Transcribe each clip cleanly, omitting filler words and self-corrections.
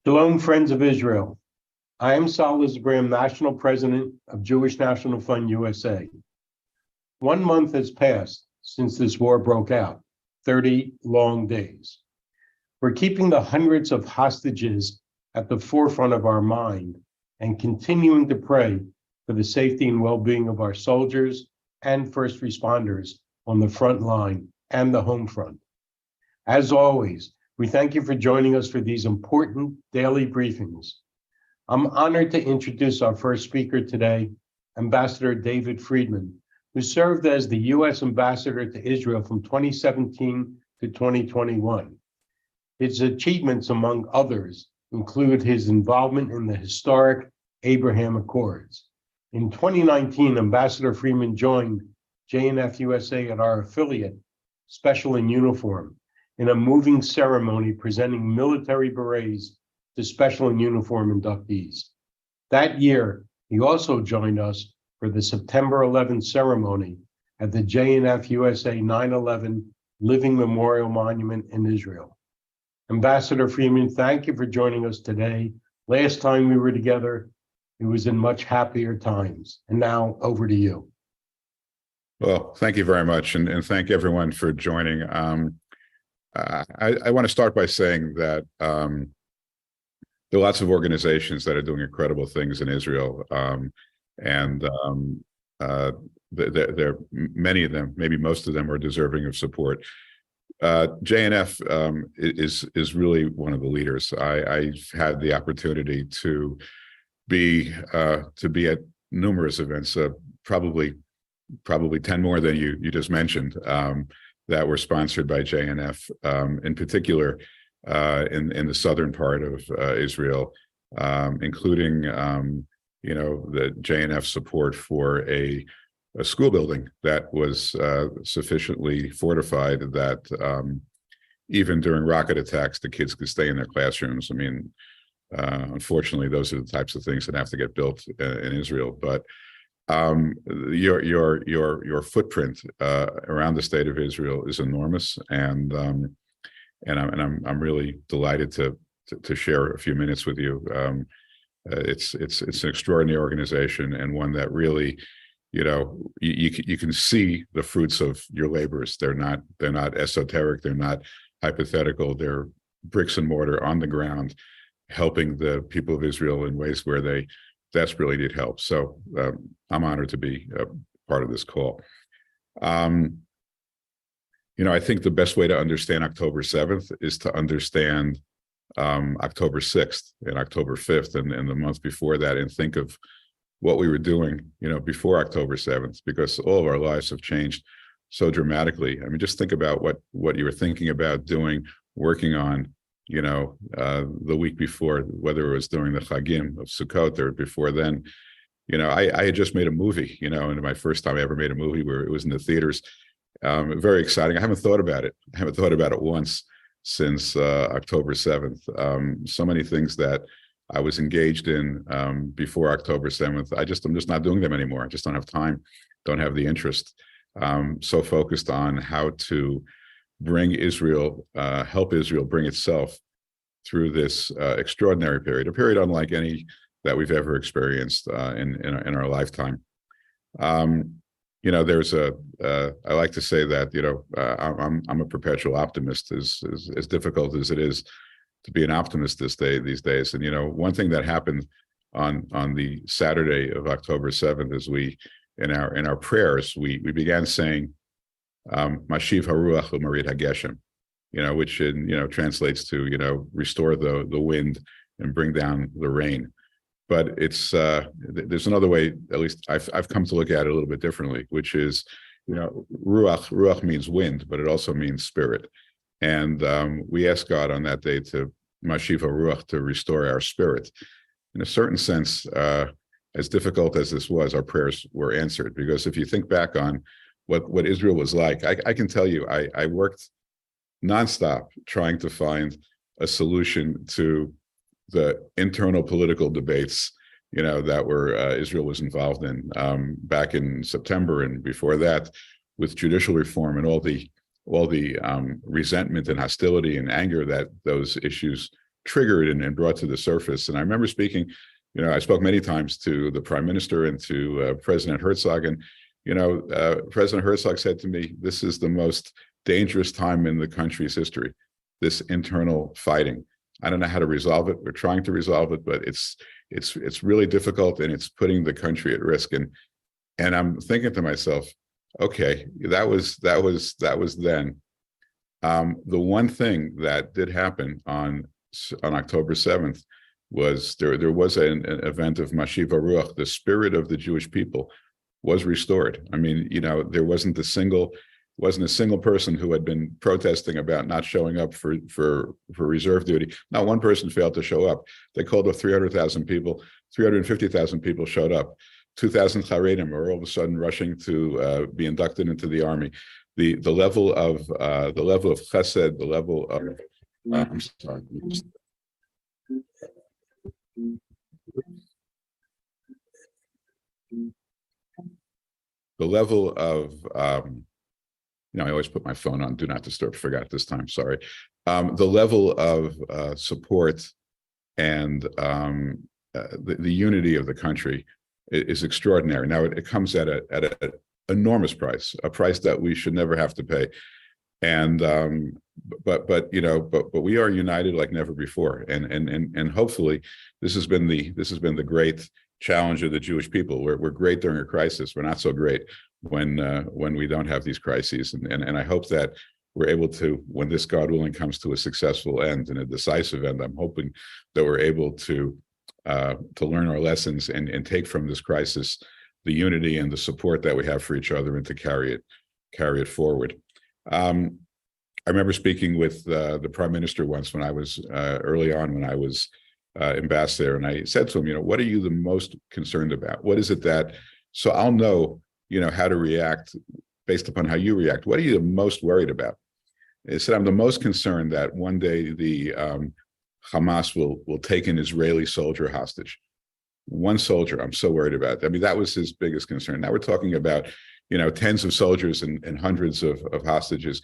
Shalom, friends of Israel. I am Lizerbram, National President of Jewish National Fund USA. 1 month has passed since this war broke out, 30 long days. We're keeping the hundreds of hostages at the forefront of our mind and continuing to pray for the safety and well-being of our soldiers and first responders on the front line and the home front. As always, we thank you for joining us for these important daily briefings. I'm honored to introduce our first speaker today, Ambassador David Freedman, who served as the U.S. Ambassador to Israel from 2017 to 2021. His achievements, among others, include his involvement in the historic Abraham Accords. In 2019, Ambassador Freedman joined JNF-USA at our affiliate, Special in Uniform, in a moving ceremony presenting military berets to Special in Uniform inductees. That year, he also joined us for the September 11th ceremony at the JNF-USA 9/11 Living Memorial Monument in Israel. Ambassador Freedman, thank you for joining us today. Last time we were together, it was in much happier times. And now, over to you. Well, thank you very much, and thank everyone for joining. I want to start by saying that there are lots of organizations that are doing incredible things in Israel, and there many of them, maybe most of them, are deserving of support. JNF is really one of the leaders. I've had the opportunity to be at numerous events, probably 10 more than you just mentioned, that were sponsored by JNF, in particular in the southern part of Israel, including the JNF support for a school building that was sufficiently fortified that even during rocket attacks, the kids could stay in their classrooms. I mean, unfortunately, those are the types of things that have to get built in Israel. But your footprint around the state of Israel is enormous, and I'm really delighted to share a few minutes with you. It's an extraordinary organization, and one that really, you can see the fruits of your labors. They're not esoteric. They're not hypothetical. They're bricks and mortar on the ground, helping the people of Israel in ways where they desperately need help. So I'm honored to be a part of this call. I think the best way to understand October 7th is to understand October 6th and October 5th and the month before that, and think of what we were doing, before October 7th, because all of our lives have changed so dramatically. I mean, just think about what you were thinking about doing, working on, the week before, whether it was during the Chagim of Sukkot or before then. I had just made a movie, and my first time I ever made a movie where it was in the theaters. Very exciting. I haven't thought about it. I haven't thought about it once since October 7th. So many things that I was engaged in before October 7th, I'm just not doing them anymore. I just don't have time, don't have the interest. So focused on how to bring Israel, help Israel bring itself through this extraordinary period, a period unlike any that we've ever experienced in our lifetime. There's I like to say that, I'm a perpetual optimist, as difficult as it is to be an optimist these days. And, one thing that happened on the Saturday of October 7th is in our prayers, we began saying, Mashiv haruach u'marid hageshem, which translates to, restore the wind and bring down the rain. But it's there's another way, at least I've come to look at it a little bit differently, which is, ruach means wind, but it also means spirit. And we ask God on that day to Mashiv haruach, to restore our spirit. In a certain sense, as difficult as this was, our prayers were answered, because if you think back on what Israel was like, I can tell you, I worked nonstop trying to find a solution to the internal political debates, that Israel was involved in back in September and before that, with judicial reform and all the resentment and hostility and anger that those issues triggered and brought to the surface. And I remember speaking, I spoke many times to the Prime Minister and to President Herzog, and President Herzog said to me, "This is the most dangerous time in the country's history, this internal fighting. I don't know how to resolve it. We're trying to resolve it, but it's really difficult, and it's putting the country at risk." And I'm thinking to myself, okay, that was then. The one thing that did happen on October 7th was there was an event of Mashiv Ruach. The spirit of the Jewish people was restored. I mean, there wasn't a single person who had been protesting about not showing up for reserve duty. Not one person failed to show up. They called up 300,000 people. 350,000 people showed up. 2,000 Haredim are all of a sudden rushing to be inducted into the army. The level of chesed, the level of I'm sorry. The level of I always put my phone on do not disturb. Forgot this time. Sorry. The level of support and the unity of the country is extraordinary. Now it comes at an enormous price, a price that we should never have to pay. And but we are united like never before. And hopefully this has been the great challenge of the Jewish people. We're great during a crisis. We're not so great when we don't have these crises. And I hope that we're able to, when this, God willing, comes to a successful end and a decisive end, I'm hoping that we're able to learn our lessons and take from this crisis the unity and the support that we have for each other, and to carry it forward. I remember speaking with the Prime Minister once when I was early on, when I was ambassador, and I said to him, what are you the most concerned about? What is it that, so I'll know, how to react based upon how you react. What are you the most worried about? He said, I'm the most concerned that one day the Hamas will take an Israeli soldier hostage. One soldier, I'm so worried about. I mean, that was his biggest concern. Now we're talking about, tens of soldiers and hundreds of hostages.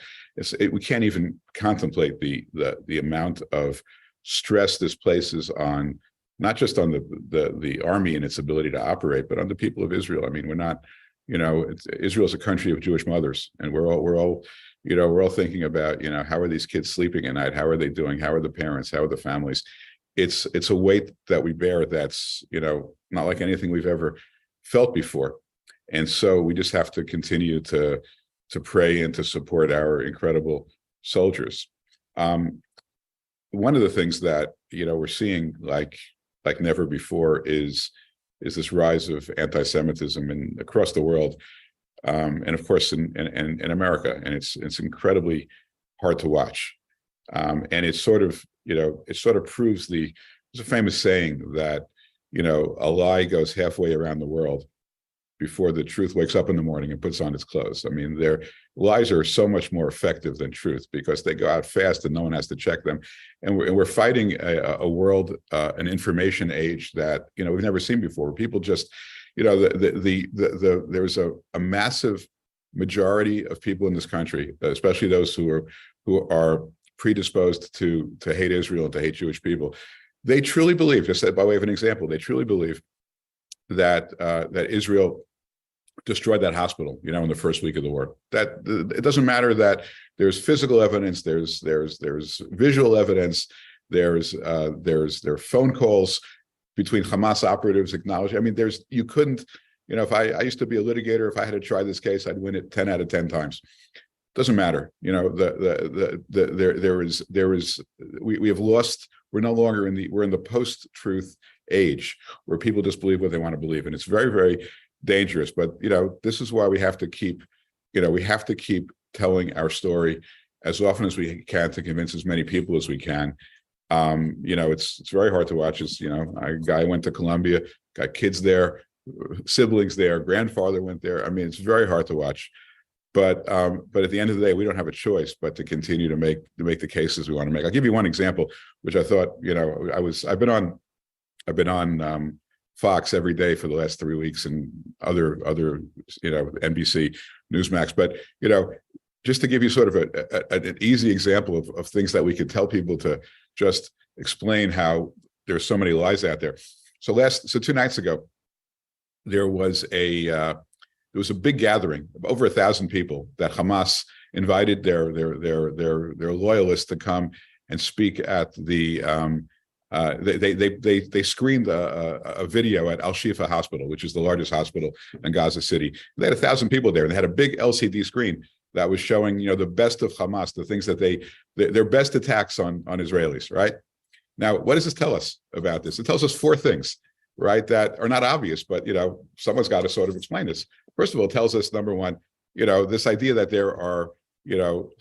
We can't even contemplate the amount of stress this places on, not just on the army and its ability to operate, but on the people of Israel. I mean, we're not, Israel is a country of Jewish mothers, and we're all thinking about, how are these kids sleeping at night? How are they doing? How are the parents? How are the families? It's a weight that we bear that's, not like anything we've ever felt before. And so we just have to continue to pray and to support our incredible soldiers. One of the things that, we're seeing like never before is this rise of anti-Semitism across the world. And of course in America, and it's incredibly hard to watch. And it sort of proves there's a famous saying that, a lie goes halfway around the world before the truth wakes up in the morning and puts on its clothes. I mean, their lies are so much more effective than truth because they go out fast and no one has to check them. And we're fighting a world, an information age that, we've never seen before. People just, there's a massive majority of people in this country, especially those who are predisposed to hate Israel and to hate Jewish people. They truly believe, just by way of an example, they truly believe that Israel destroyed that hospital, in the first week of the war. That it doesn't matter that there's physical evidence, there's visual evidence, there are phone calls between Hamas operatives acknowledging. I mean, you couldn't, if I used to be a litigator, if I had to try this case, I'd win it 10 out of 10 times. Doesn't matter, we have lost. We're no longer we're in the post-truth age where people just believe what they want to believe, and it's very, very dangerous. But this is why we have to keep telling our story as often as we can to convince as many people as we can. It's very hard to watch. A guy went to Colombia, got kids there, siblings there, grandfather went there. I mean, it's very hard to watch. But at the end of the day, we don't have a choice but to continue to make the cases we want to make. I'll give you one example, which I thought, I've been on Fox every day for the last 3 weeks and other NBC, Newsmax. But just to give you sort of an easy example of things that we could tell people to just explain how there's so many lies out there. So 2 nights ago, there was a big gathering of over 1,000 people that Hamas invited their loyalists to come and speak at the. They screened a video at Al Shifa Hospital, which is the largest hospital in Gaza City. They had 1,000 people there, and they had a big LCD screen that was showing, the best of Hamas, the things that their best attacks on Israelis, right? Now, what does this tell us about this? It tells us 4 things, right, that are not obvious, but, someone's got to sort of explain this. First of all, it tells us, number one, this idea that there are,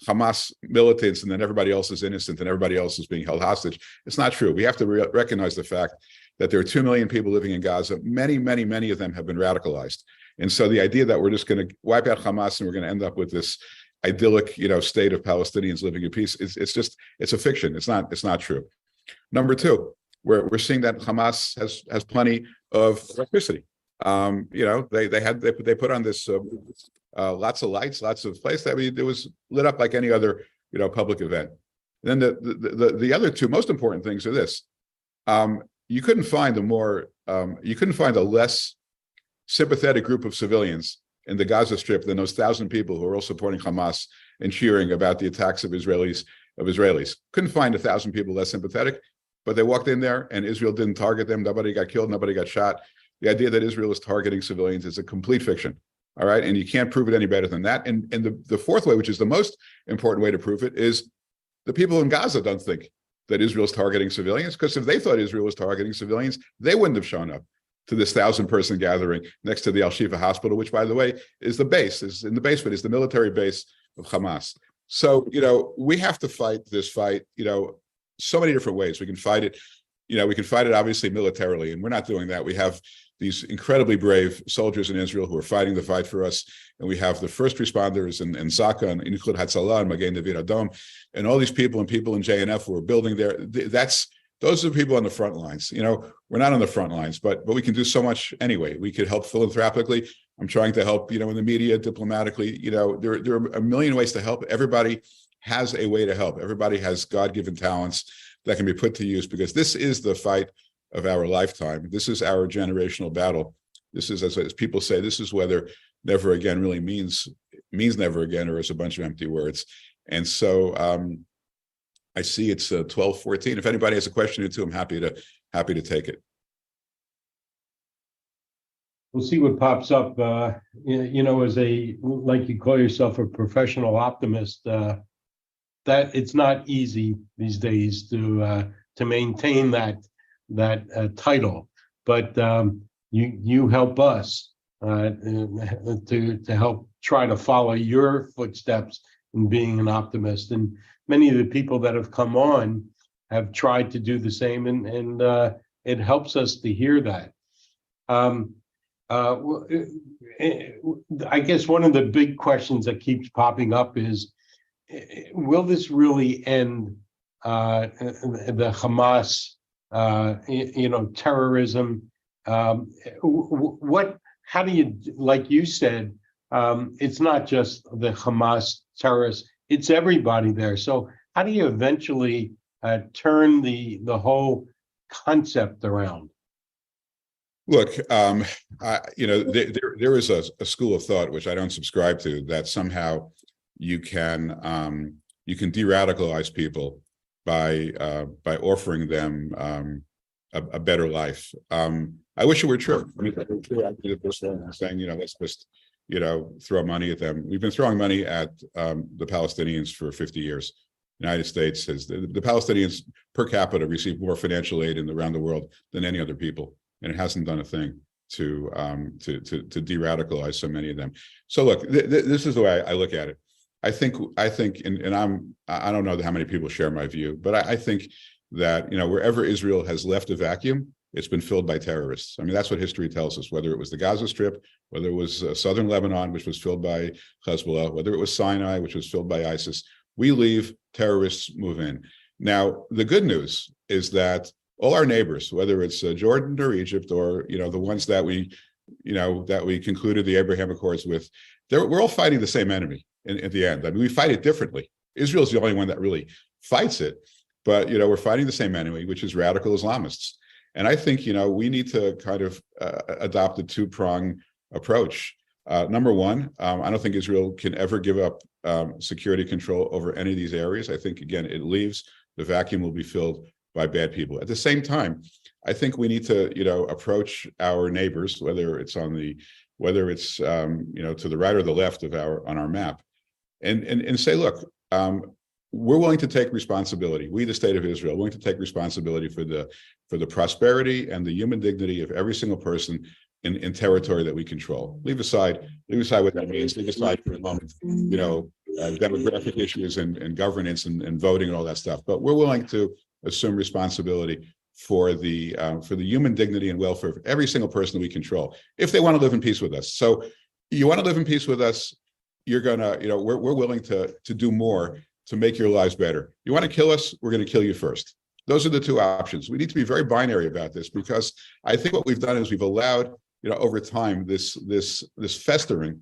Hamas militants and then everybody else is innocent and everybody else is being held hostage. It's not true. We have to recognize the fact that there are 2 million people living in Gaza. Many, many, many of them have been radicalized. And so the idea that we're just going to wipe out Hamas and we're going to end up with this idyllic, state of Palestinians living in peace, it's a fiction. It's not true. Number 2, we're seeing that Hamas has plenty of electricity. They put on this lots of lights, lots of place that it was lit up like any other public event. And then the other 2 most important things are this: you couldn't find a less sympathetic group of civilians in the Gaza Strip than those 1,000 people who are all supporting Hamas and cheering about the attacks of Israelis. Couldn't find 1,000 people less sympathetic, but they walked in there and Israel didn't target them. Nobody got killed. Nobody got shot. The idea that Israel is targeting civilians is a complete fiction. All right. And you can't prove it any better than that. And the 4th way, which is the most important way to prove it, is the people in Gaza don't think that Israel is targeting civilians, because if they thought Israel was targeting civilians, they wouldn't have shown up to this 1,000-person gathering next to the Al Shifa Hospital, which, by the way, is the the military base of Hamas. So, we have to fight this fight, so many different ways. We can fight it, we can fight it obviously militarily, and we're not doing that. We have these incredibly brave soldiers in Israel who are fighting the fight for us. And we have the first responders in Zaka and Ikhud Hatzalah and Magen David Adom, and all these people in JNF who are building there. Those are the people on the front lines. We're not on the front lines, but we can do so much anyway. We could help philanthropically. I'm trying to help, in the media, diplomatically. There are a million ways to help. Everybody has a way to help. Everybody has God-given talents that can be put to use, because this is the fight of our lifetime. This is our generational battle. This is, as people say, this is whether never again really means never again, or is a bunch of empty words. And so I see it's 12:14. If anybody has a question or two, I'm happy to take it. We'll see what pops up. As like you call yourself a professional optimist, that it's not easy these days to maintain that title, but you help us to help try to follow your footsteps in being an optimist. And many of the people that have come on have tried to do the same, and it helps us to hear that. I guess one of the big questions that keeps popping up is, will this really end the Hamas, terrorism? How do you, like you said, it's not just the Hamas terrorists, it's everybody there. So how do you eventually turn the whole concept around? Look, there is a school of thought which I don't subscribe to, that somehow you can de-radicalize people by offering them a better life. I wish it were true. I mean, saying, let's just throw money at them. We've been throwing money at the Palestinians for 50 years. The United States has, the Palestinians per capita receive more financial aid around the world than any other people, and it hasn't done a thing to de-radicalize so many of them. So look, this is the way I look at it. I think, and I don't know how many people share my view, but I think that wherever Israel has left a vacuum, it's been filled by terrorists. I mean, that's what history tells us. Whether it was the Gaza Strip, whether it was southern Lebanon, which was filled by Hezbollah, whether it was Sinai, which was filled by ISIS, we leave, terrorists move in. Now, the good news is that all our neighbors, whether it's Jordan or Egypt, or the ones that we concluded the Abraham Accords with, we're all fighting the same enemy. at the end. I mean, we fight it differently. Israel's the only one that really fights it, but we're fighting the same enemy, which is radical Islamists. And I think we need to kind of adopt a two-pronged approach. Number one, I don't think Israel can ever give up security control over any of these areas. I think, again, it leaves, the vacuum will be filled by bad people. At the same time, I think we need to, approach our neighbors, whether it's to the right or the left of on our map, and say, look, we're willing to take responsibility. We, the state of Israel, willing to take responsibility for the prosperity and the human dignity of every single person in territory that we control. Leave aside what that means. Leave aside for a moment, demographic issues and governance and voting and all that stuff. But we're willing to assume responsibility for the human dignity and welfare of every single person that we control, if they want to live in peace with us. So, you want to live in peace with us, you're gonna, we're willing to do more to make your lives better. You want to kill us, we're going to kill you first. Those are the two options. We need to be very binary about this, because I think what we've done is we've allowed, over time, this festering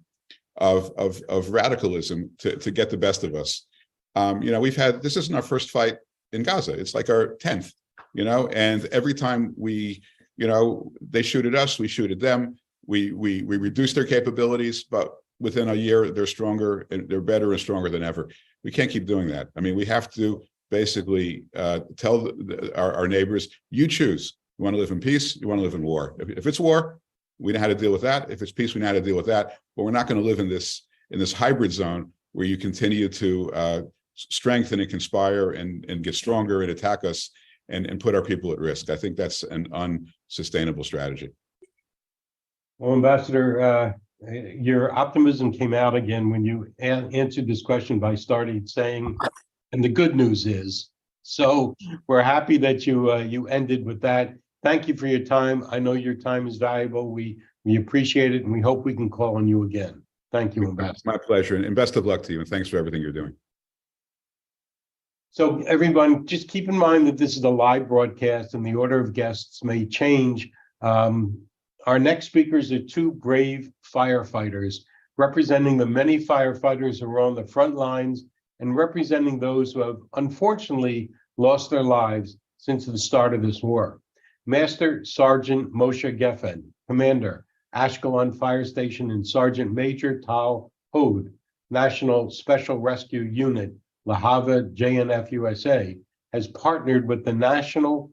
of radicalism to get the best of us. This isn't our first fight in Gaza. It's like our 10th, and every time they shoot at us, we shoot at them. We reduce their capabilities, but within a year, they're stronger and they're better and stronger than ever. We can't keep doing that. I mean, we have to basically tell our neighbors, you choose. You want to live in peace, you want to live in war. If it's war, we know how to deal with that. If it's peace, we know how to deal with that. But we're not going to live in this hybrid zone where you continue to strengthen and conspire and get stronger and attack us and put our people at risk. I think that's an unsustainable strategy. Well, Ambassador, your optimism came out again when you answered this question by starting saying, and the good news is, so we're happy that you ended with that. Thank you for your time. I know your time is valuable. We appreciate it, and we hope we can call on you again. Thank you, Ambassador. My pleasure, and best of luck to you, and thanks for everything you're doing. So everyone, just keep in mind that this is a live broadcast and the order of guests may change. Our next speakers are two brave firefighters representing the many firefighters who are on the front lines and representing those who have unfortunately lost their lives since the start of this war. Master Sergeant Moshe Geffen, Commander, Ashkelon Fire Station, and Sergeant Major Tal Hod, National Special Rescue Unit, Lahava JNF-USA, has partnered with the National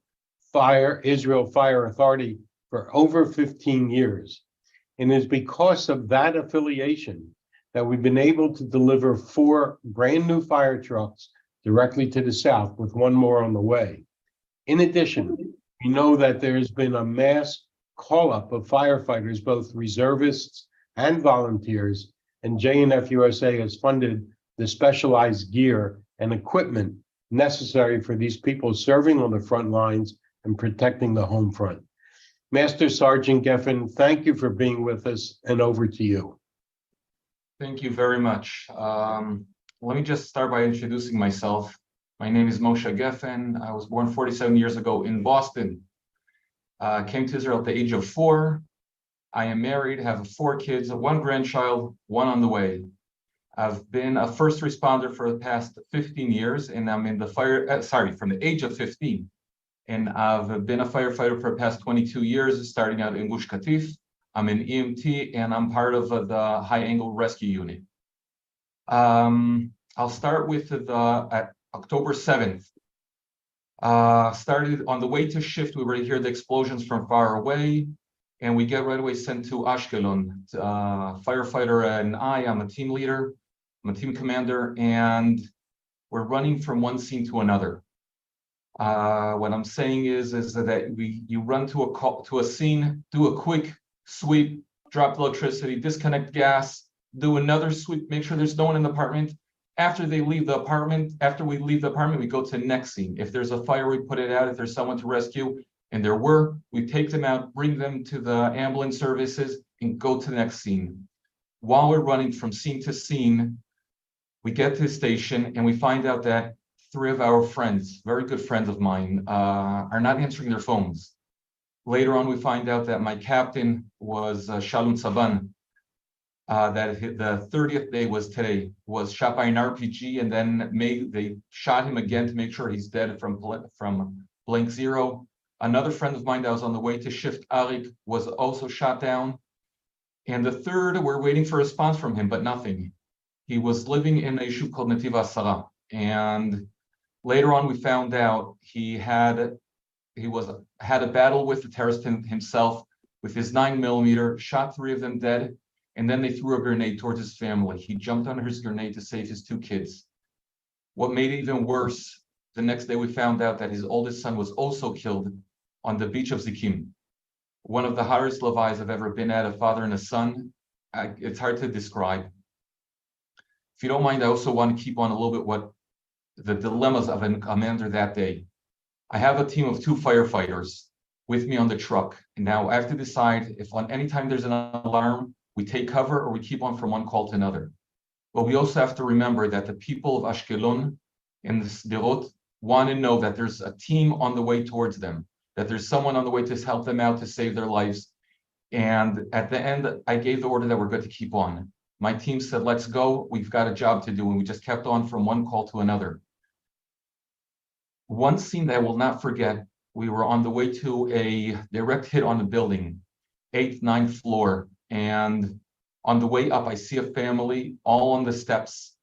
Israel Fire Authority for over 15 years. And it's because of that affiliation that we've been able to deliver 4 brand new fire trucks directly to the south, with one more on the way. In addition, we know that there's been a mass call-up of firefighters, both reservists and volunteers, and JNF-USA has funded the specialized gear and equipment necessary for these people serving on the front lines and protecting the home front. Master Sergeant Geffen, thank you for being with us, and over to you. Thank you very much. Let me just start by introducing myself. My name is Moshe Geffen. I was born 47 years ago in Boston. Came to Israel at the age of 4. I am married, have 4 kids, 1 grandchild, 1 on the way. I've been a first responder for the past 15 years, and I'm in the from the age of 15. And I've been a firefighter for the past 22 years, starting out in Gush Katif. I'm an EMT, and I'm part of the High Angle Rescue Unit. I'll start with at October 7th. Started on the way to shift, we already hear the explosions from far away, and we get right away sent to Ashkelon. Firefighter and I'm a team leader, I'm a team commander, and we're running from one scene to another. What I'm saying is that you run to a scene, do a quick sweep, drop electricity, disconnect gas, do another sweep, make sure there's no one in the apartment. After we leave the apartment, we go to the next scene. If there's a fire, we put it out. If there's someone to rescue, and there were, we take them out, bring them to the ambulance services, and go to the next scene. While we're running from scene to scene, we get to the station and we find out that 3 of our friends, very good friends of mine, are not answering their phones. Later on, we find out that my captain was Shalom, the 30th day was today, was shot by an RPG, and then they shot him again to make sure he's dead from blank zero. Another friend of mine that was on the way to shift Arik was also shot down. And the third, we're waiting for a response from him, but nothing. He was living in a yeshuv called Netiv Asara. And later on, we found out he had a battle with the terrorist himself with his 9mm, shot 3 of them dead, and then they threw a grenade towards his family. He jumped on his grenade to save his 2 kids. What made it even worse, the next day we found out that his oldest son was also killed on the beach of Zikim. One of the hardest levis I've ever been at, a father and a son. It's hard to describe. If you don't mind, I also want to keep on a little bit what the dilemmas of a commander that day. I have a team of 2 firefighters with me on the truck. And now I have to decide if on any time there's an alarm, we take cover or we keep on from one call to another. But we also have to remember that the people of Ashkelon and the Sderot want to know that there's a team on the way towards them, that there's someone on the way to help them out to save their lives. And at the end, I gave the order that we're good to keep on. My team said, let's go. We've got a job to do. And we just kept on from one call to another. One scene that I will not forget, we were on the way to a direct hit on the building, 8th, 9th floor. And on the way up, I see a family all on the steps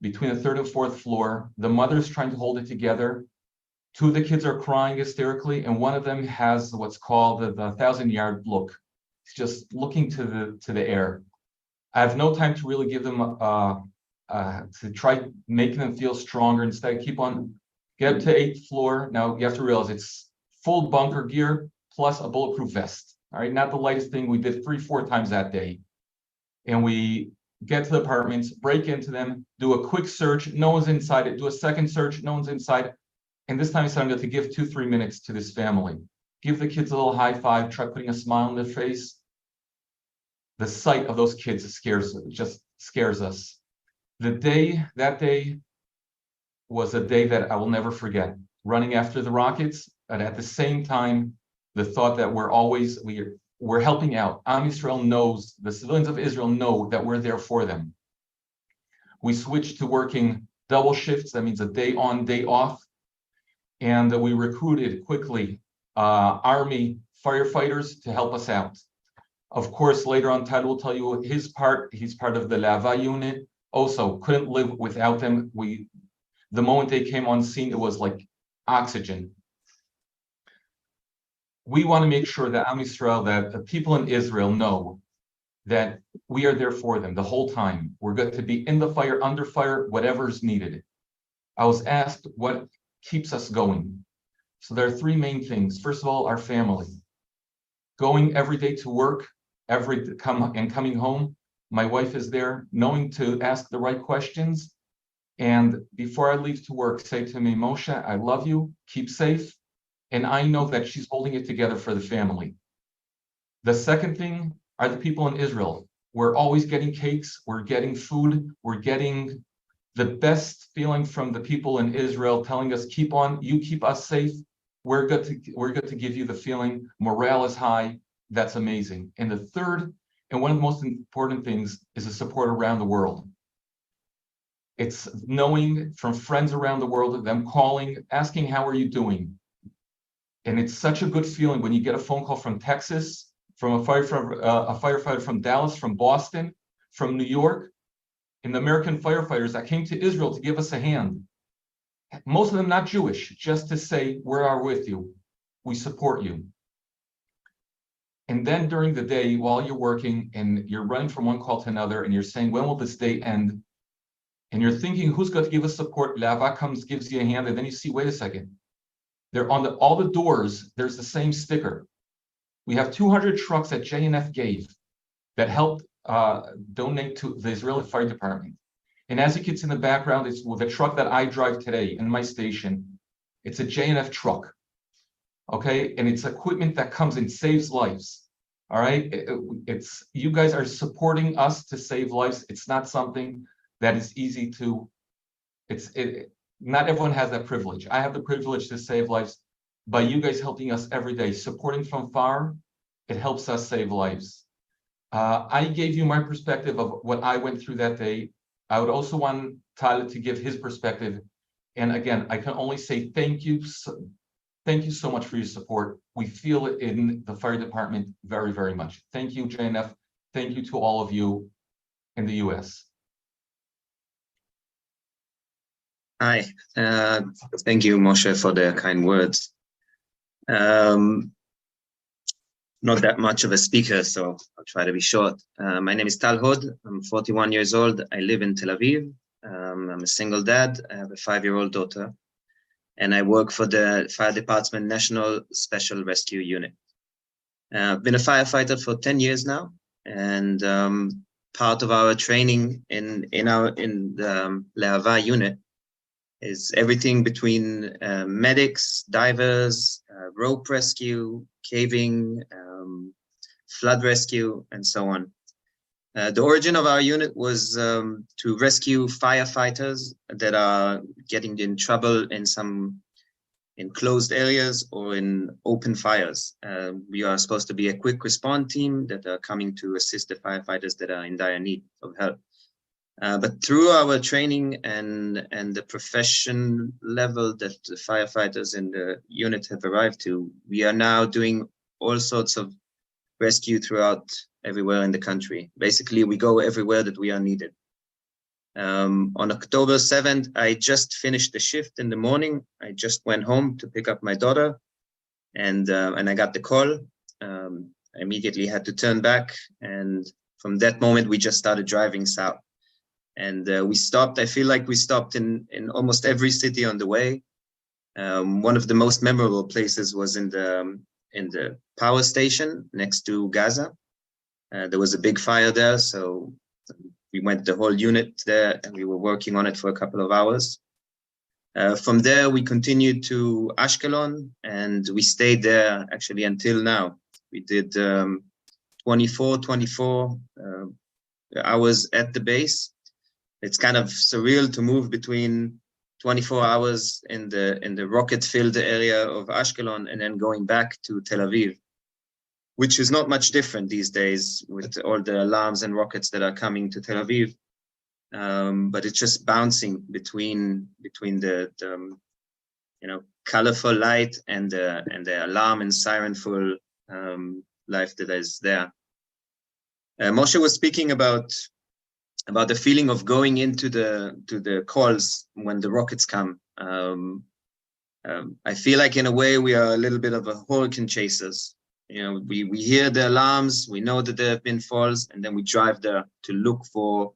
between the 3rd and 4th floor. The mother's trying to hold it together. 2 of the kids are crying hysterically, and one of them has what's called the 1,000-yard look. He's just looking to the air. I have no time to really give them to try making them feel stronger. Instead, I keep on get up to 8th floor. Now you have to realize it's full bunker gear plus a bulletproof vest. All right, not the lightest thing. We did 3-4 times that day. And we get to the apartments, break into them, do a quick search. No one's inside it. Do a second search. No one's inside. And this time I'm going to give 2-3 minutes to this family. Give the kids a little high five. Try putting a smile on their face. The sight of those kids just scares us. That day was a day that I will never forget. Running after the rockets, and at the same time, the thought that we're helping out. Am Yisrael knows, the civilians of Israel know that we're there for them. We switched to working double shifts. That means a day on, day off. And we recruited quickly Army firefighters to help us out. Of course, later on, Tad will tell you his part. He's part of the Lava unit. Also, couldn't live without them. The moment they came on scene, it was like oxygen. We want to make sure that Am Yisrael, that the people in Israel know that we are there for them the whole time. We're going to be in the fire, under fire, whatever's needed. I was asked what keeps us going. So there are 3 main things. First of all, our family. Going every day to work, coming home. My wife is there, knowing to ask the right questions. And before I leave to work, say to me, Moshe, I love you, keep safe. And I know that she's holding it together for the family. The second thing are the people in Israel. We're always getting cakes, we're getting food, we're getting the best feeling from the people in Israel telling us, keep on, you keep us safe. We're good to give you the feeling, morale is high. That's amazing. And the third, and one of the most important things, is the support around the world. It's knowing from friends around the world, them calling, asking, how are you doing? And it's such a good feeling when you get a phone call from Texas, from a firefighter from Dallas, from Boston, from New York, and the American firefighters that came to Israel to give us a hand. Most of them not Jewish, just to say, we are with you. We support you. And then during the day, while you're working and you're running from one call to another, and you're saying, when will this day end? And you're thinking, who's going to give us support? Lava comes, gives you a hand, and then you see, wait a second. They're on all the doors, there's the same sticker. We have 200 trucks that JNF gave that helped donate to the Israeli Fire Department. And as you can see in the background, it's with the truck that I drive today in my station. It's a JNF truck, okay? And it's equipment that comes and saves lives, all right? It's you guys are supporting us to save lives. It's not something that is easy to, not everyone has that privilege. I have the privilege to save lives. By you guys helping us every day, supporting from far, it helps us save lives. I gave you my perspective of what I went through that day. I would also want Tyler to give his perspective. And again, I can only say thank you. Thank you so much for your support. We feel it in the fire department very, very much. Thank you, JNF. Thank you to all of you in the US. Hi, thank you, Moshe, for the kind words. Not that much of a speaker, so I'll try to be short. My name is Tal Hod. I'm 41 years old. I live in Tel Aviv. I'm a single dad. I have a 5-year-old daughter, and I work for the Fire Department National Special Rescue Unit. I've been a firefighter for 10 years now, and part of our training in the Le'ava unit is everything between medics, divers, rope rescue, caving, flood rescue, and so on. The origin of our unit was to rescue firefighters that are getting in trouble in some enclosed areas or in open fires. We are supposed to be a quick response team that are coming to assist the firefighters that are in dire need of help. But through our training and the profession level that the firefighters in the unit have arrived to, we are now doing all sorts of rescue throughout everywhere in the country. Basically, we go everywhere that we are needed. On October 7th, I just finished the shift in the morning. I just went home to pick up my daughter, and I got the call. I immediately had to turn back, and from that moment, we just started driving south. And we stopped. I feel like we stopped in almost every city on the way. One of the most memorable places was in the power station next to Gaza. There was a big fire there, so we went the whole unit there, and we were working on it for a couple of hours. From there, we continued to Ashkelon, and we stayed there actually until now. We did 24 hours at the base. It's kind of surreal to move between 24 hours in the rocket-filled area of Ashkelon and then going back to Tel Aviv, which is not much different these days with all the alarms and rockets that are coming to Tel Aviv. But it's just bouncing between the colorful light and the alarm and siren-full life that is there. Moshe was speaking about the feeling of going into the calls when the rockets come. I feel like in a way we are a little bit of a hurricane chasers. We hear the alarms, we know that there have been falls, and then we drive there to look for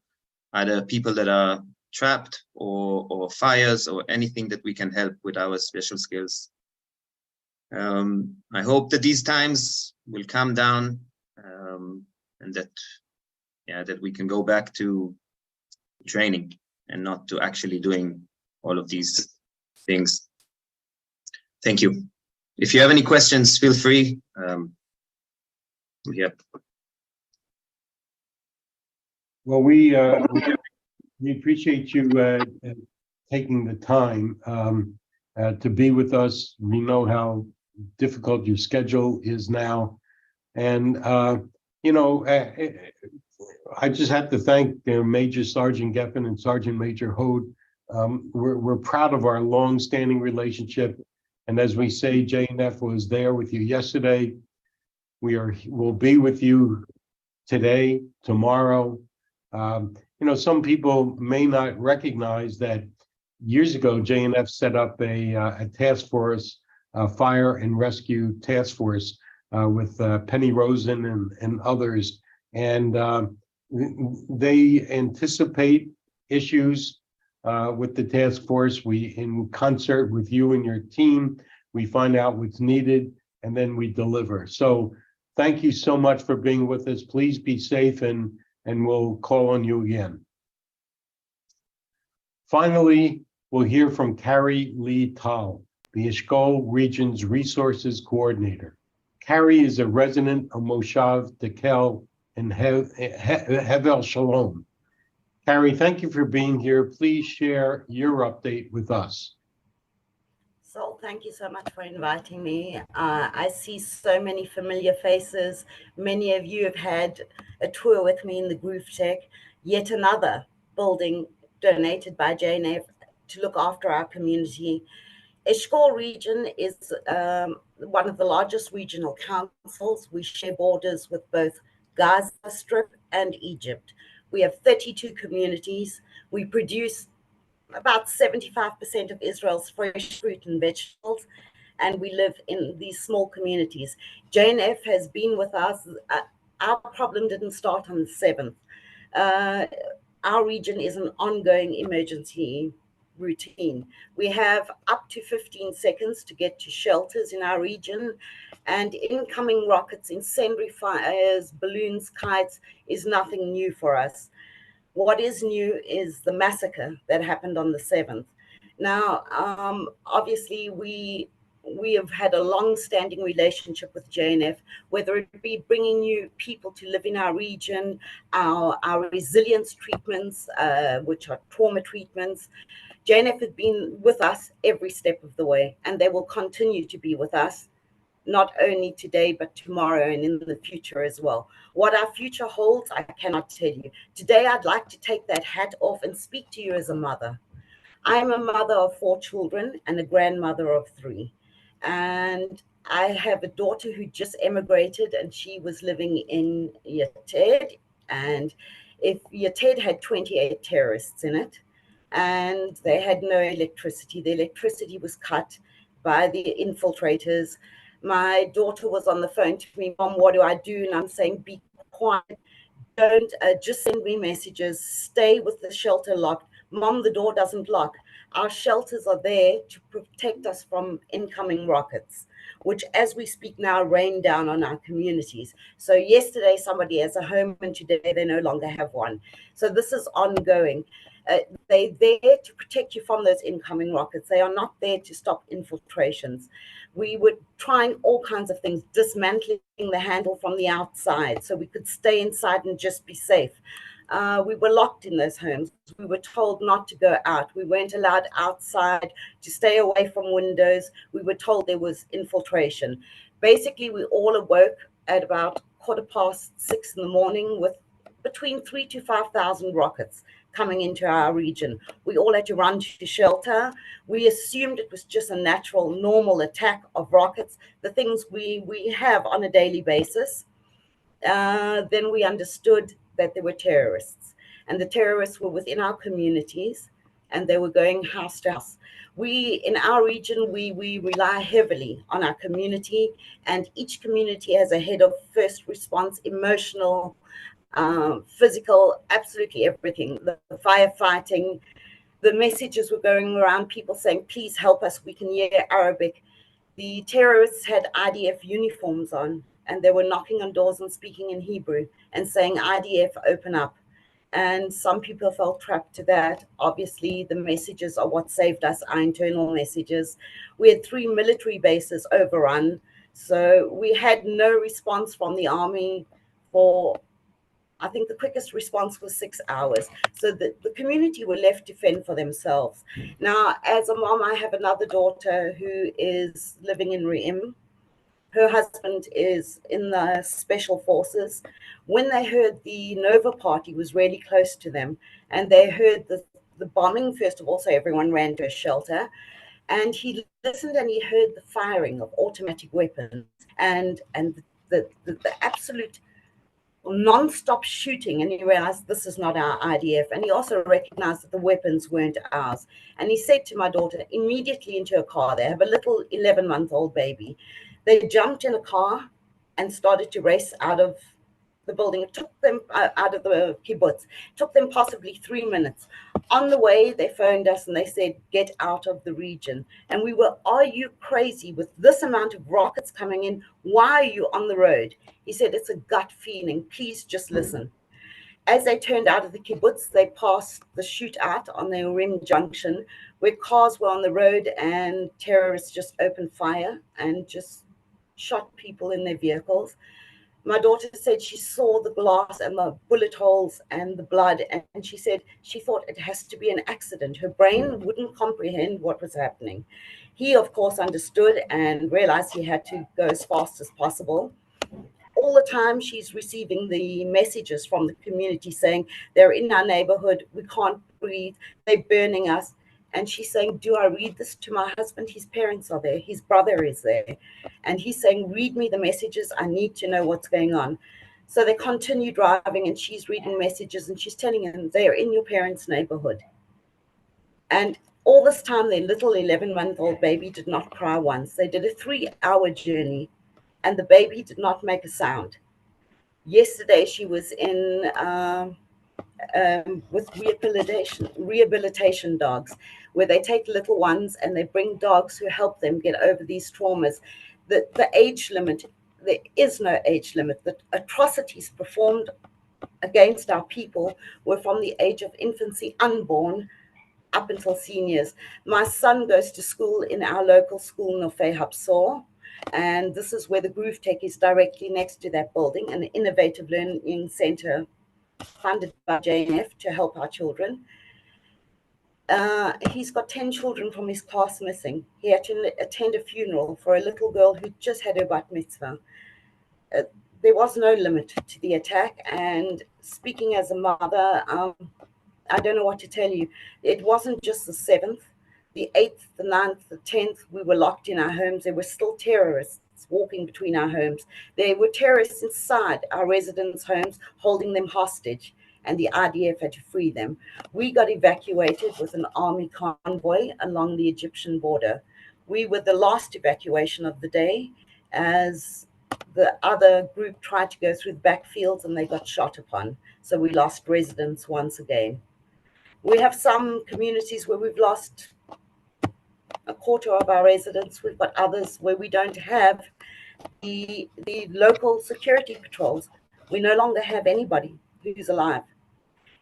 either people that are trapped or fires or anything that we can help with our special skills. I hope that these times will calm down, and that we can go back to training and not to actually doing all of these things. Thank you. If you have any questions, feel free. Yeah. Well, we appreciate you taking the time to be with us. We know how difficult your schedule is now, and I just have to thank Major Sergeant Geffen and Sergeant Major Hod. We're proud of our long-standing relationship, and as we say, JNF was there with you yesterday. We'll be with you today, tomorrow. Some people may not recognize that years ago, JNF set up a task force, a fire and rescue task force with Penny Rosen and others. And they anticipate issues with the task force. We, in concert with you and your team, we find out what's needed, and then we deliver. So thank you so much for being with us. Please be safe, and we'll call on you again. Finally, we'll hear from Carey Lee Tal, the Eshkol Region's Resources Coordinator. Carey is a resident of Moshav, Dekel, and Hevel Shalom. Carey, thank you for being here. Please share your update with us. Sol, thank you so much for inviting me. I see so many familiar faces. Many of you have had a tour with me in the Groove Tech, yet another building donated by JNF to look after our community. Eshkol region is one of the largest regional councils. We share borders with both Gaza Strip and Egypt. We have 32 communities. We produce about 75% of Israel's fresh fruit and vegetables, and we live in these small communities. JNF has been with us. Our problem didn't start on the 7th. Our region is an ongoing emergency routine. We have up to 15 seconds to get to shelters in our region, and incoming rockets, incendiary fires, balloons, kites is nothing new for us. What is new is the massacre that happened on the 7th. Now, obviously, we have had a long-standing relationship with JNF, whether it be bringing new people to live in our region, our resilience treatments, which are trauma treatments. JNF has been with us every step of the way, and they will continue to be with us, not only today, but tomorrow and in the future as well. What our future holds, I cannot tell you. Today, I'd like to take that hat off and speak to you as a mother. I'm a mother of 4 children and a grandmother of 3. And I have a daughter who just emigrated, and she was living in Yated. And if Yated had 28 terrorists in it, and they had no electricity. The electricity was cut by the infiltrators. My daughter was on the phone to me, Mom, what do I do? And I'm saying, be quiet. Don't just send me messages. Stay with the shelter locked. Mom, the door doesn't lock. Our shelters are there to protect us from incoming rockets, which as we speak now rain down on our communities. So yesterday somebody has a home and today they no longer have one. So this is ongoing. They're there to protect you from those incoming rockets. They are not there to stop infiltrations. We were trying all kinds of things, dismantling the handle from the outside so we could stay inside and just be safe. We were locked in those homes. We were told not to go out. We weren't allowed outside, to stay away from windows. We were told there was infiltration. Basically, we all awoke at about 6:15 in the morning with between 3,000 to 5,000 rockets coming into our region. We all had to run to shelter. We assumed it was just a natural, normal attack of rockets, the things we have on a daily basis. Then we understood that there were terrorists, and the terrorists were within our communities, and they were going house to house. In our region, we rely heavily on our community, and each community has a head of first response, emotional, physical, absolutely everything. The firefighting, the messages were going around, people saying, please help us, we can hear Arabic. The terrorists had IDF uniforms on, and they were knocking on doors and speaking in Hebrew and saying, IDF, open up. And some people felt trapped to that. Obviously, the messages are what saved us, our internal messages. We had 3 military bases overrun, so we had no response from the army for, I think the quickest response was 6 hours. So the community were left to fend for themselves. Now, as a mom, I have another daughter who is living in Re'im. Her husband is in the special forces. When they heard the Nova party was really close to them, and they heard the bombing, first of all, so everyone ran to a shelter. And he listened and he heard the firing of automatic weapons and the absolute non-stop shooting, and he realized this is not our IDF. And he also recognized that the weapons weren't ours. And he said to my daughter, immediately into a car, they have a little 11-month-old baby. They jumped in a car and started to race out of the building. It took them out of the kibbutz. It took them possibly 3 minutes. On the way, they phoned us and they said, get out of the region. And we were, are you crazy with this amount of rockets coming in? Why are you on the road? He said, it's a gut feeling. Please just listen. As they turned out of the kibbutz, they passed the shootout on the Urim Junction, where cars were on the road and terrorists just opened fire and just shot people in their vehicles. My daughter said she saw the glass and the bullet holes and the blood, and she said she thought it has to be an accident. Her brain wouldn't comprehend what was happening. He, of course, understood and realized he had to go as fast as possible. All the time she's receiving the messages from the community saying, they're in our neighborhood, we can't breathe, they're burning us. And she's saying, do I read this to my husband? His parents are there, his brother is there. And he's saying, read me the messages, I need to know what's going on. So they continue driving and she's reading messages and she's telling him, they're in your parents' neighborhood. And all this time, their little 11-month-old baby did not cry once. They did a 3-hour journey and the baby did not make a sound. Yesterday, she was in with rehabilitation dogs, where they take little ones and they bring dogs who help them get over these traumas. The age limit, there is no age limit. The atrocities performed against our people were from the age of infancy, unborn, up until seniors. My son goes to school in our local school, Nofei Hapsor, and this is where the Groove Tech is directly next to that building, an innovative learning center funded by JNF to help our children. He's got 10 children from his class missing. He had to attend a funeral for a little girl who just had her bat mitzvah. There was no limit to the attack, and speaking as a mother, I don't know what to tell you. It wasn't just the 7th, the 8th, the 9th, the 10th, we were locked in our homes. There were still terrorists walking between our homes. There were terrorists inside our residents' homes holding them hostage, and the IDF had to free them. We got evacuated with an army convoy along the Egyptian border. We were the last evacuation of the day as the other group tried to go through the backfields and they got shot upon. So we lost residents once again. We have some communities where we've lost a quarter of our residents. We've got others where we don't have the local security patrols. We no longer have anybody who's alive.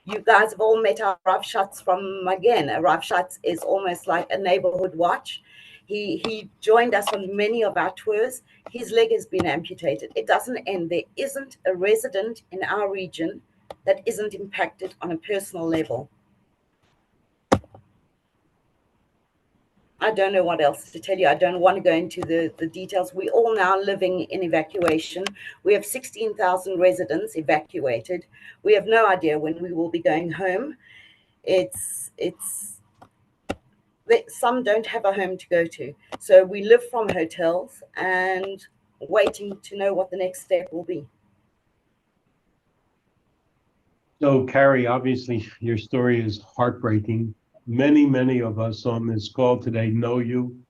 You guys have all met our Rav Shatz from Magen. A Rav Shatz is almost like a neighborhood watch. He joined us on many of our tours. His leg has been amputated. It doesn't end. There isn't a resident in our region that isn't impacted on a personal level. I don't know what else to tell you. I don't want to go into the details. We're all now living in evacuation. We have 16,000 residents evacuated. We have no idea when we will be going home. Some don't have a home to go to. So we live from hotels and waiting to know what the next step will be. So, Carey, obviously your story is heartbreaking. Many of us on this call today know you.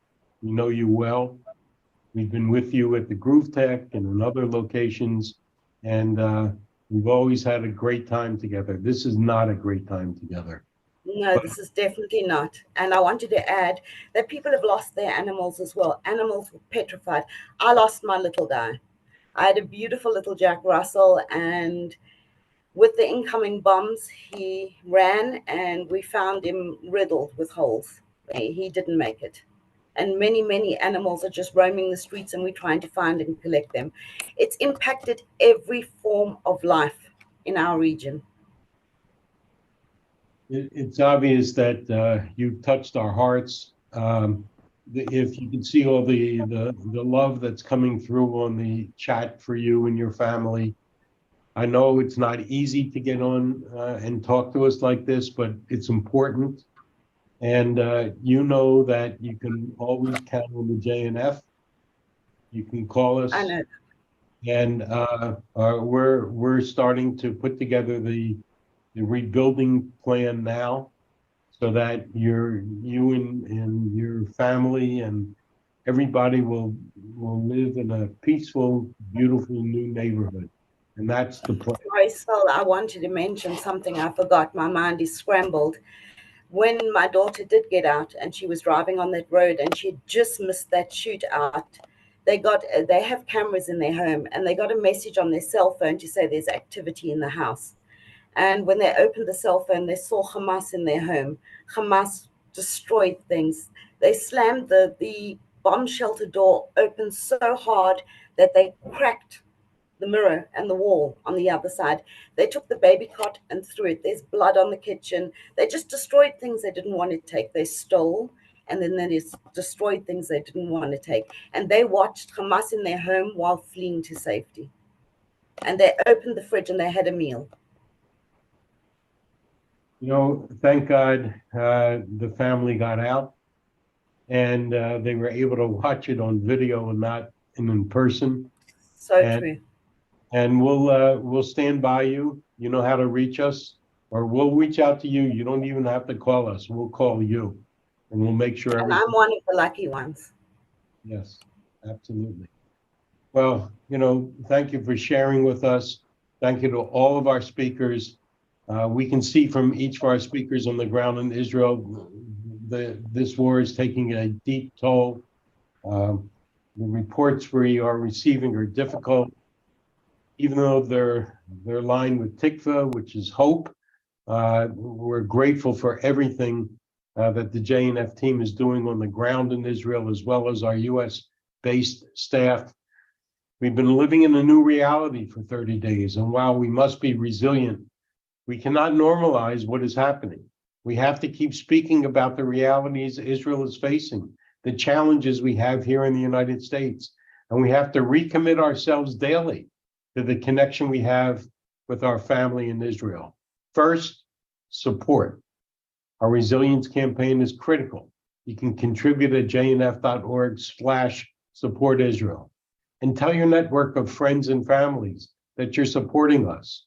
We know you well. We've been with you at the Groove Tech and in other locations, and we've always had a great time together. This is not a great time together. No, this is definitely not. And I wanted to add that people have lost their animals as well. Animals were petrified. I lost my little guy. I had a beautiful little Jack Russell, and with the incoming bombs, he ran and we found him riddled with holes. He didn't make it. And many animals are just roaming the streets and we're trying to find and collect them. It's impacted every form of life in our region. It's obvious that you've touched our hearts. If you can see all the love that's coming through on the chat for you and your family. I know it's not easy to get on and talk to us like this, but it's important. And you know that you can always count on the JNF. You can call us. I know. And we're starting to put together the rebuilding plan now, so that you and your family and everybody will live in a peaceful, beautiful new neighborhood. And that's the plan. Sorry, Sol, I wanted to mention something I forgot. My mind is scrambled. When my daughter did get out and she was driving on that road and she had just missed that shootout, they have cameras in their home and they got a message on their cell phone to say there's activity in the house. And when they opened the cell phone, they saw Hamas in their home. Hamas destroyed things. They slammed the bomb shelter door open so hard that they cracked the mirror and the wall on the other side. They took the baby cot and threw it. There's blood on the kitchen. They just destroyed things they didn't want to take. They stole. and then they destroyed things they didn't want to take. And they watched Hamas in their home while fleeing to safety. And they opened the fridge and they had a meal. You know, thank God the family got out and they were able to watch it on video and not in person. So And true. And we'll stand by you. You know how to reach us, or we'll reach out to you. You don't even have to call us. We'll call you, and we'll make sure And everything. I'm one of the lucky ones. Yes, absolutely. Well, you know, thank you for sharing with us. Thank you to all of our speakers. We can see from each of our speakers on the ground in Israel, this war is taking a deep toll. The reports we are receiving are difficult. Even though they're lined with tikva, which is hope, we're grateful for everything that the JNF team is doing on the ground in Israel, as well as our US-based staff. We've been living in a new reality for 30 days, and while we must be resilient, we cannot normalize what is happening. We have to keep speaking about the realities Israel is facing, the challenges we have here in the United States, and we have to recommit ourselves daily to the connection we have with our family in Israel. First, support. Our resilience campaign is critical. You can contribute at jnf.org/support Israel. And tell your network of friends and families that you're supporting us.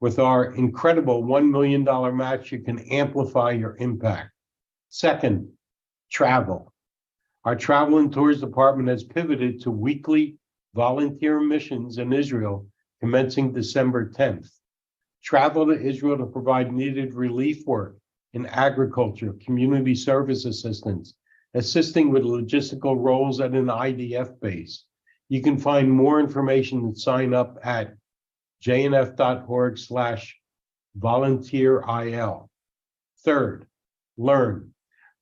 With our incredible $1 million match, you can amplify your impact. Second, travel. Our travel and tours department has pivoted to weekly volunteer missions in Israel commencing December 10th. Travel to Israel to provide needed relief work in agriculture, community service assistance, assisting with logistical roles at an IDF base. You can find more information and sign up at jnf.org/volunteeril. Third, learn.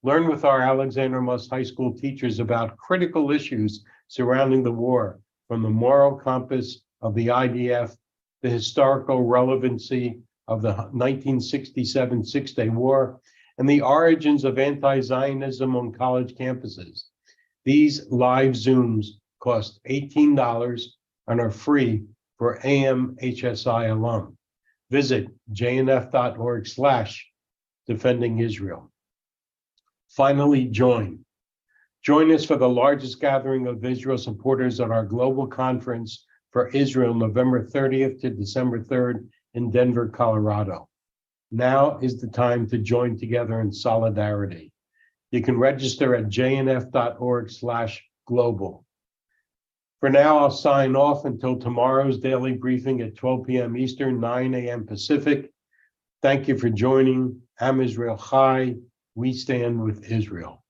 Learn with our Alexander Muss High School teachers about critical issues surrounding the war, from the moral compass of the IDF, the historical relevancy of the 1967 Six-Day War, and the origins of anti-Zionism on college campuses. These live Zooms cost $18 and are free for AMHSI alum. Visit jnf.org/defending Israel. Finally, join. Join us for the largest gathering of Israel supporters at our global conference for Israel, November 30th to December 3rd in Denver, Colorado. Now is the time to join together in solidarity. You can register at jnf.org/global. For now, I'll sign off until tomorrow's daily briefing at 12 p.m. Eastern, 9 a.m. Pacific. Thank you for joining. Am Israel Chai. We stand with Israel.